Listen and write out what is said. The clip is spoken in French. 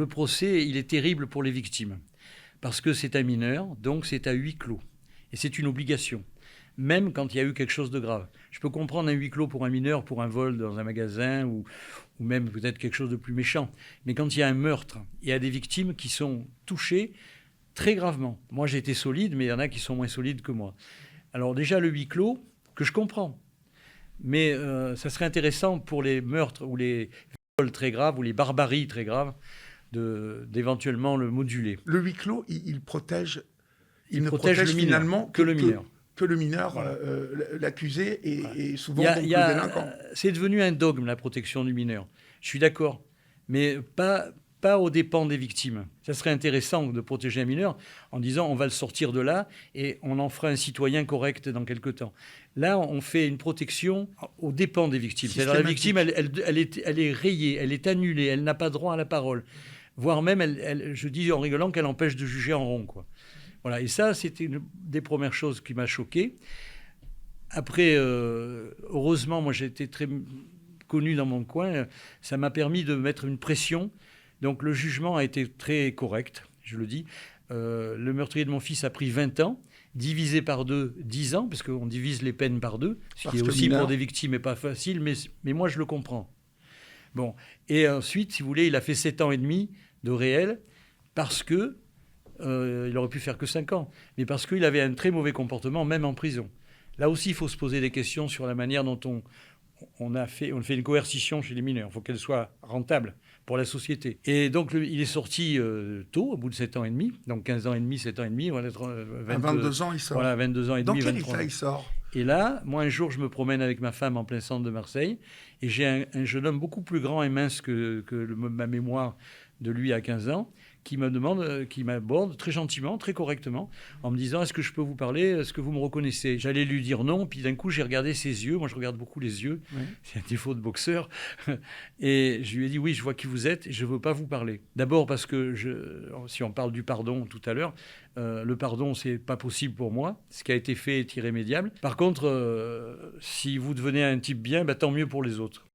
le procès, il est terrible pour les victimes. Parce que c'est un mineur, donc c'est à huis clos. Et c'est une obligation, même quand il y a eu quelque chose de grave. Je peux comprendre un huis clos pour un mineur, pour un vol dans un magasin, ou même peut-être quelque chose de plus méchant. Mais quand il y a un meurtre, il y a des victimes qui sont touchées très gravement. Moi, j'ai été solide, mais il y en a qui sont moins solides que moi. Alors déjà, le huis clos, que je comprends. Mais ça serait intéressant pour les meurtres ou les viols très graves ou les barbaries très graves d'éventuellement le moduler. Le huis clos, il protège, Il ne protège protège le mineur, finalement que le mineur. Que le mineur, Voilà. l'accusé et souvent Il donc y a, le délinquant. c'est devenu un dogme, la protection du mineur. Je suis d'accord. Mais pas aux dépens des victimes. Ça serait intéressant de protéger un mineur en disant on va le sortir de là et on en fera un citoyen correct dans quelque temps. Là, on fait une protection aux dépens des victimes. C'est-à-dire la victime, elle est rayée, elle est annulée, elle n'a pas droit à la parole. Voire même, je dis en rigolant qu'elle empêche de juger en rond, quoi. Voilà. Et ça, c'était une des premières choses qui m'a choqué. Après, heureusement, moi, j'ai été très connu dans mon coin. Ça m'a permis de mettre une pression. Donc, le jugement a été très correct, je le dis. Le meurtrier de mon fils a pris 20 ans, divisé par 2, 10 ans, parce qu'on divise les peines par 2, ce qui est aussi pour des victimes n'est pas facile, mais moi, je le comprends. Bon. Et ensuite, si vous voulez, il a fait 7 ans et demi de réel, parce que il aurait pu faire que 5 ans, mais parce qu'il avait un très mauvais comportement, même en prison. Là aussi, il faut se poser des questions sur la manière dont on fait une coercition chez les mineurs. Il faut qu'elle soit rentable pour la société. Et donc, il est sorti tôt, au bout de 7 ans et demi, donc 15 ans et demi, 7 ans et demi. On va être, à 22 ans, il sort. Voilà, 22 ans et demi, 23 ans. Dans quel état il sort ? Et là, moi, un jour, je me promène avec ma femme en plein centre de Marseille, et j'ai un jeune homme beaucoup plus grand et mince que ma mémoire de lui à 15 ans, qui m'aborde très gentiment, très correctement, en me disant « Est-ce que je peux vous parler ? Est-ce que vous me reconnaissez ?» J'allais lui dire non, puis d'un coup, j'ai regardé ses yeux. Moi, je regarde beaucoup les yeux. Oui. C'est un défaut de boxeur. Et je lui ai dit « Oui, je vois qui vous êtes et je ne veux pas vous parler. » D'abord parce que, si on parle du pardon tout à l'heure, le pardon, c'est pas possible pour moi. Ce qui a été fait est irrémédiable. Par contre, si vous devenez un type bien, tant mieux pour les autres.